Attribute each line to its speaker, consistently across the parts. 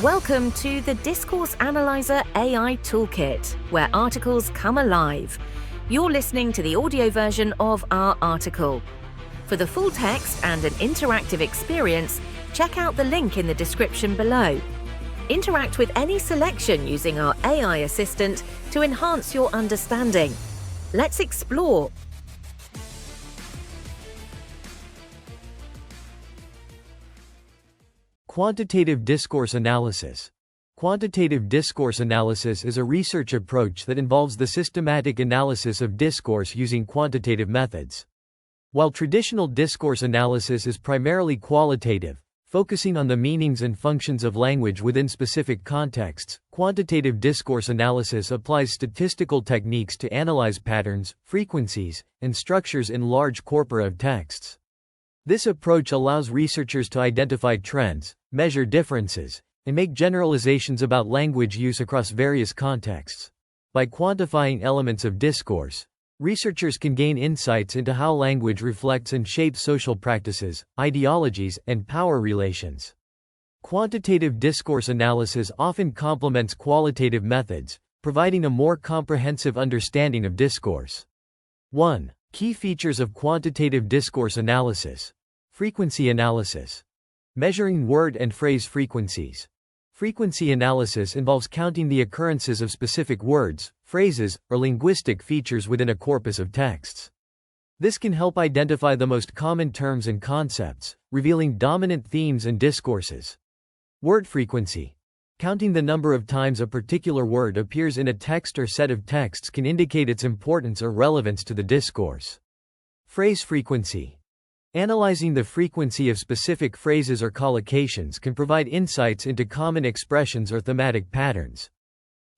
Speaker 1: Welcome to the Discourse Analyzer AI Toolkit, where articles come alive. You're listening to the audio version of our article. For the full text and an interactive experience, check out the link in the description below. Interact with any selection using our AI assistant to enhance your understanding. Let's explore.
Speaker 2: Quantitative Discourse Analysis. Quantitative discourse analysis is a research approach that involves the systematic analysis of discourse using quantitative methods. While traditional discourse analysis is primarily qualitative, focusing on the meanings and functions of language within specific contexts, quantitative discourse analysis applies statistical techniques to analyze patterns, frequencies, and structures in large corpora of texts. This approach allows researchers to identify trends, measure differences, and make generalizations about language use across various contexts. By quantifying elements of discourse, researchers can gain insights into how language reflects and shapes social practices, ideologies, and power relations. Quantitative discourse analysis often complements qualitative methods, providing a more comprehensive understanding of discourse. 1. Key features of quantitative discourse analysis. Frequency analysis. Measuring word and phrase frequencies. Frequency analysis involves counting the occurrences of specific words, phrases, or linguistic features within a corpus of texts. This can help identify the most common terms and concepts, revealing dominant themes and discourses. Word frequency. Counting the number of times a particular word appears in a text or set of texts can indicate its importance or relevance to the discourse. Phrase frequency. Analyzing the frequency of specific phrases or collocations can provide insights into common expressions or thematic patterns.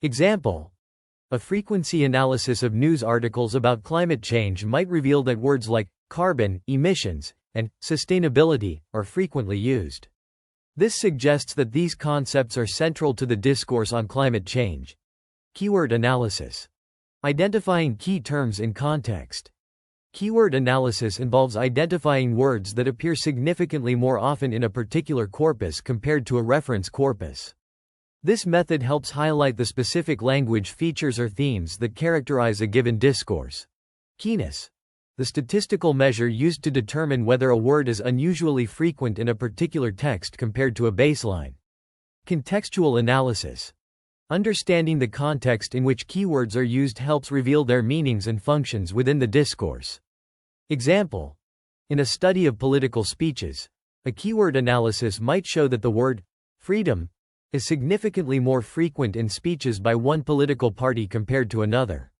Speaker 2: Example: a frequency analysis of news articles about climate change might reveal that words like carbon, emissions, and sustainability are frequently used. This suggests that these concepts are central to the discourse on climate change. Keyword analysis. Identifying key terms in context. Keyword analysis involves identifying words that appear significantly more often in a particular corpus compared to a reference corpus. This method helps highlight the specific language features or themes that characterize a given discourse. Keyness. The statistical measure used to determine whether a word is unusually frequent in a particular text compared to a baseline. Contextual analysis. Understanding the context in which keywords are used helps reveal their meanings and functions within the discourse. Example: in a study of political speeches, a keyword analysis might show that the word freedom is significantly more frequent in speeches by one political party compared to another.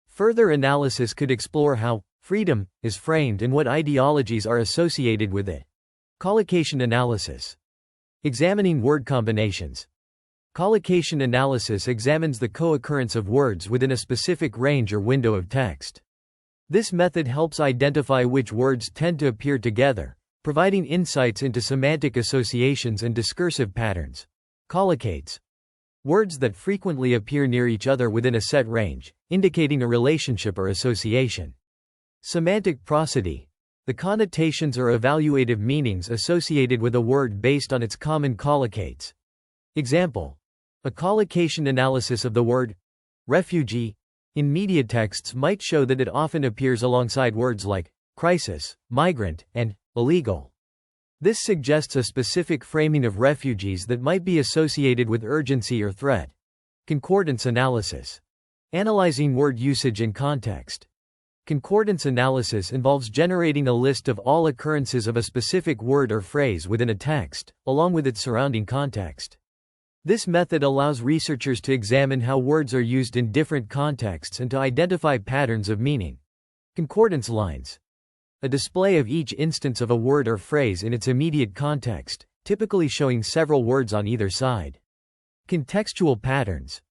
Speaker 2: Further analysis could explore how freedom is framed and what ideologies are associated with it. Collocation analysis. Examining word combinations. Collocation analysis examines the co-occurrence of words within a specific range or window of text. This method helps identify which words tend to appear together, providing insights into semantic associations and discursive patterns. Collocates. Words that frequently appear near each other within a set range, indicating a relationship or association. Semantic prosody. The connotations or evaluative meanings associated with a word based on its common collocates. Example: a collocation analysis of the word refugee in media texts might show that it often appears alongside words like crisis, migrant, and illegal. This suggests a specific framing of refugees that might be associated with urgency or threat. Concordance analysis. Analyzing word usage in context. Concordance analysis involves generating a list of all occurrences of a specific word or phrase within a text, along with its surrounding context. This method allows researchers to examine how words are used in different contexts and to identify patterns of meaning. Concordance lines. A display of each instance of a word or phrase in its immediate context, typically showing several words on either side. Contextual patterns.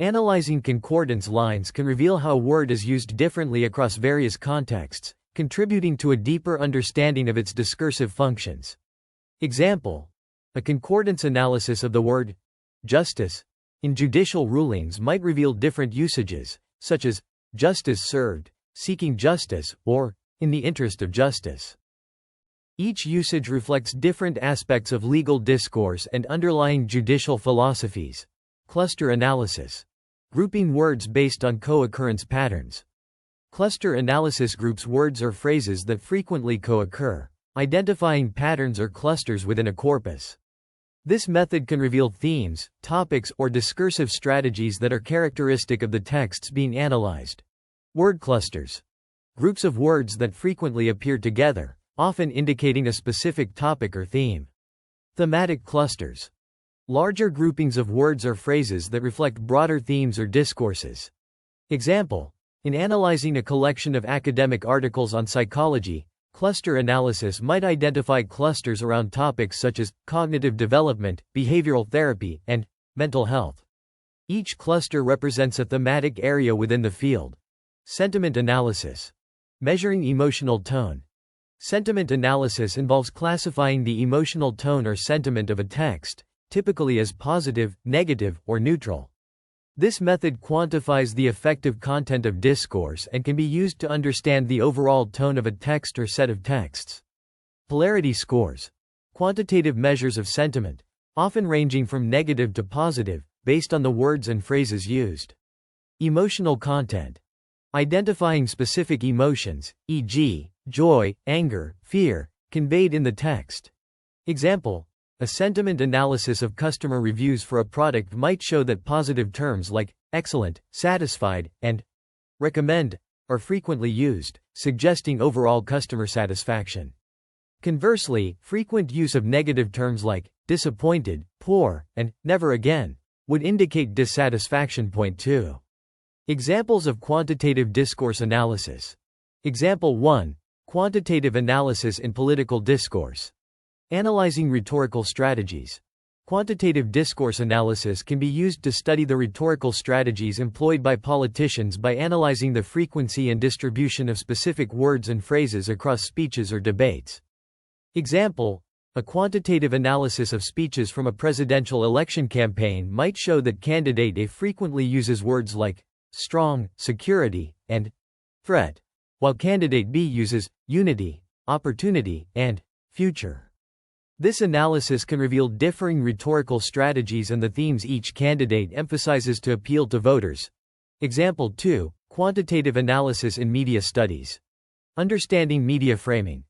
Speaker 2: Analyzing concordance lines can reveal how a word is used differently across various contexts, contributing to a deeper understanding of its discursive functions. Example: a concordance analysis of the word justice in judicial rulings might reveal different usages, such as justice served, seeking justice, or in the interest of justice. Each usage reflects different aspects of legal discourse and underlying judicial philosophies. Cluster analysis. Grouping words based on co-occurrence patterns. Cluster analysis groups words or phrases that frequently co-occur, identifying patterns or clusters within a corpus. This method can reveal themes, topics, or discursive strategies that are characteristic of the texts being analyzed. Word clusters. Groups of words that frequently appear together, often indicating a specific topic or theme. Thematic clusters. Larger groupings of words or phrases that reflect broader themes or discourses. Example: in analyzing a collection of academic articles on psychology, cluster analysis might identify clusters around topics such as cognitive development, behavioral therapy, and mental health. Each cluster represents a thematic area within the field. Sentiment analysis. Measuring emotional tone. Sentiment analysis involves classifying the emotional tone or sentiment of a text, typically as positive, negative, or neutral. This method quantifies the effective content of discourse and can be used to understand the overall tone of a text or set of texts. Polarity scores. Quantitative measures of sentiment, often ranging from negative to positive, based on the words and phrases used. Emotional content. Identifying specific emotions, e.g., joy, anger, fear, conveyed in the text. Example: a sentiment analysis of customer reviews for a product might show that positive terms like excellent, satisfied, and recommend are frequently used, suggesting overall customer satisfaction. Conversely, frequent use of negative terms like disappointed, poor, and never again would indicate dissatisfaction. Point 2. Examples of quantitative discourse analysis. Example 1. Quantitative analysis in political discourse. Analyzing rhetorical strategies. Quantitative discourse analysis can be used to study the rhetorical strategies employed by politicians by analyzing the frequency and distribution of specific words and phrases across speeches or debates. Example: a quantitative analysis of speeches from a presidential election campaign might show that candidate A frequently uses words like strong, security, and threat, while candidate B uses unity, opportunity, and future. This analysis can reveal differing rhetorical strategies and the themes each candidate emphasizes to appeal to voters. Example 2. Quantitative analysis in media studies. Understanding media framing.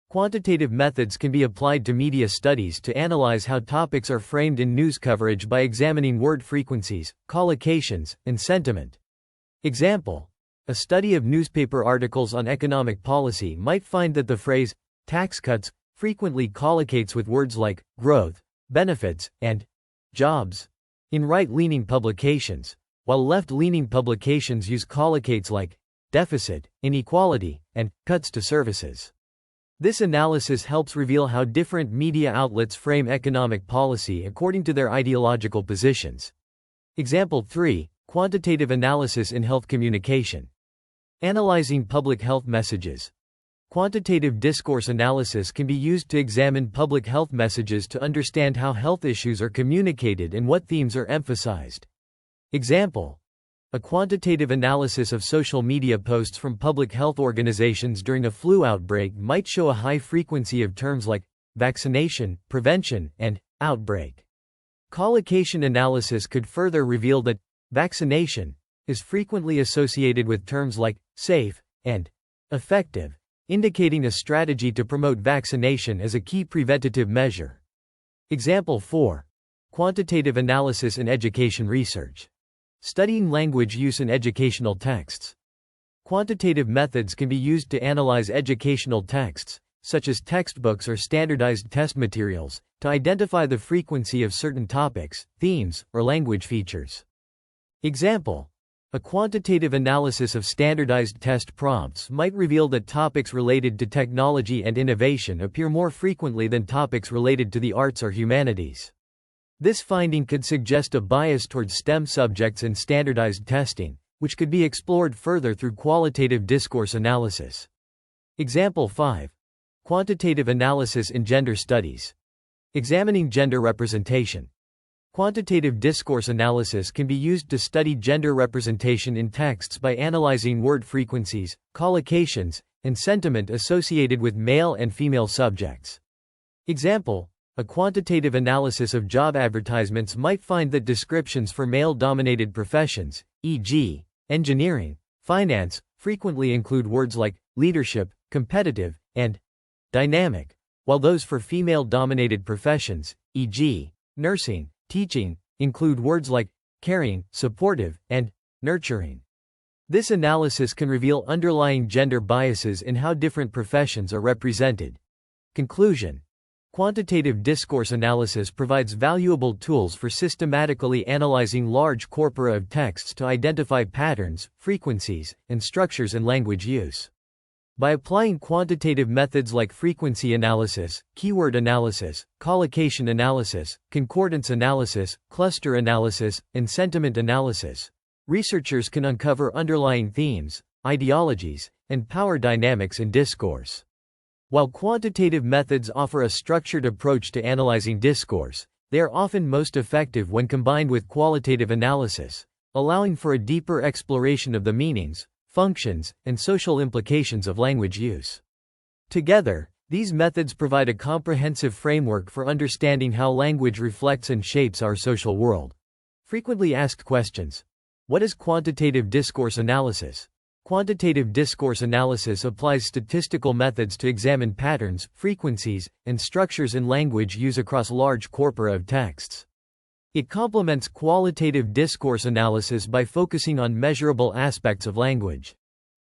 Speaker 2: Quantitative methods can be applied to media studies to analyze how topics are framed in news coverage by examining word frequencies, collocations, and sentiment. Example: a study of newspaper articles on economic policy might find that the phrase tax cuts frequently collocates with words like growth, benefits, and jobs in right-leaning publications, while left-leaning publications use collocates like deficit, inequality, and cuts to services. This analysis helps reveal how different media outlets frame economic policy according to their ideological positions. Example 3. Quantitative analysis in health communication. Analyzing public health messages. Quantitative discourse analysis can be used to examine public health messages to understand how health issues are communicated and what themes are emphasized. Example: a quantitative analysis of social media posts from public health organizations during a flu outbreak might show a high frequency of terms like vaccination, prevention, and outbreak. Collocation analysis could further reveal that vaccination is frequently associated with terms like safe and effective, indicating a strategy to promote vaccination as a key preventative measure. Example 4. Quantitative analysis in education research. Studying language use in educational texts. Quantitative methods can be used to analyze educational texts, such as textbooks or standardized test materials, to identify the frequency of certain topics, themes, or language features. Example: a quantitative analysis of standardized test prompts might reveal that topics related to technology and innovation appear more frequently than topics related to the arts or humanities. This finding could suggest a bias toward STEM subjects in standardized testing, which could be explored further through qualitative discourse analysis. Example 5. Quantitative analysis in gender studies. Examining gender representation. Quantitative discourse analysis can be used to study gender representation in texts by analyzing word frequencies, collocations, and sentiment associated with male and female subjects. Example: a quantitative analysis of job advertisements might find that descriptions for male-dominated professions, e.g., engineering, finance, frequently include words like leadership, competitive, and dynamic, while those for female-dominated professions, e.g., nursing, teaching, include words like caring, supportive, and nurturing. This analysis can reveal underlying gender biases in how different professions are represented. Conclusion: quantitative discourse analysis provides valuable tools for systematically analyzing large corpora of texts to identify patterns, frequencies, and structures in language use. By applying quantitative methods like frequency analysis, keyword analysis, collocation analysis, concordance analysis, cluster analysis, and sentiment analysis, researchers can uncover underlying themes, ideologies, and power dynamics in discourse. While quantitative methods offer a structured approach to analyzing discourse, they are often most effective when combined with qualitative analysis, allowing for a deeper exploration of the meanings, functions, and social implications of language use. Together, these methods provide a comprehensive framework for understanding how language reflects and shapes our social world. Frequently asked questions. What is quantitative discourse analysis? Quantitative discourse analysis applies statistical methods to examine patterns, frequencies, and structures in language use across large corpora of texts. It complements qualitative discourse analysis by focusing on measurable aspects of language.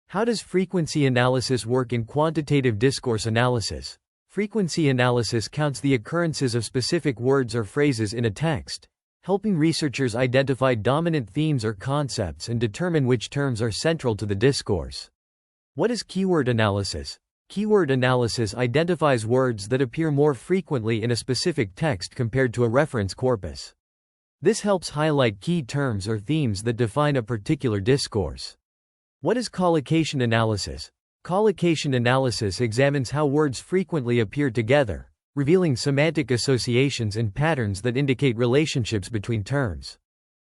Speaker 2: How does frequency analysis work in quantitative discourse analysis? Frequency analysis counts the occurrences of specific words or phrases in a text, helping researchers identify dominant themes or concepts and determine which terms are central to the discourse. What is keyword analysis? Keyword analysis identifies words that appear more frequently in a specific text compared to a reference corpus. This helps highlight key terms or themes that define a particular discourse. What is collocation analysis? Collocation analysis examines how words frequently appear together, revealing semantic associations and patterns that indicate relationships between terms.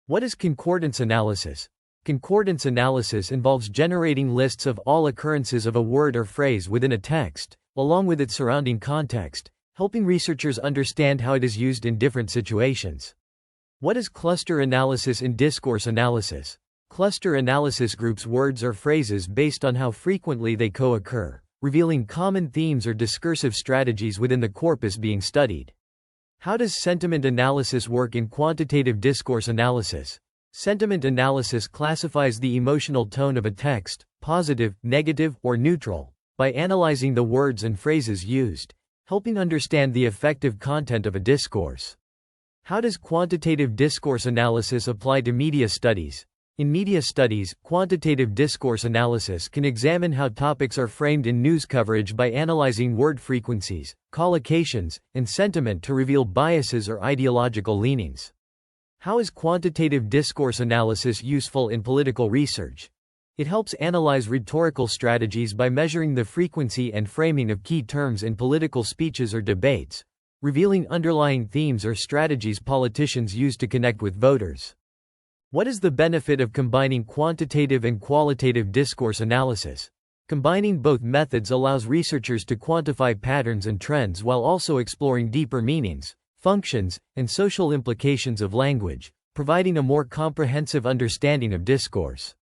Speaker 2: What is concordance analysis? Concordance analysis involves generating lists of all occurrences of a word or phrase within a text, along with its surrounding context, helping researchers understand how it is used in different situations. What is cluster analysis in discourse analysis? Cluster analysis groups words or phrases based on how frequently they co-occur, revealing common themes or discursive strategies within the corpus being studied. How does sentiment analysis work in quantitative discourse analysis? Sentiment analysis classifies the emotional tone of a text, positive, negative, or neutral, by analyzing the words and phrases used, helping understand the effective content of a discourse. How does quantitative discourse analysis apply to media studies? In media studies, quantitative discourse analysis can examine how topics are framed in news coverage by analyzing word frequencies, collocations, and sentiment to reveal biases or ideological leanings. How is quantitative discourse analysis useful in political research? It helps analyze rhetorical strategies by measuring the frequency and framing of key terms in political speeches or debates, revealing underlying themes or strategies politicians use to connect with voters. What is the benefit of combining quantitative and qualitative discourse analysis? Combining both methods allows researchers to quantify patterns and trends while also exploring deeper meanings, functions, and social implications of language, providing a more comprehensive understanding of discourse.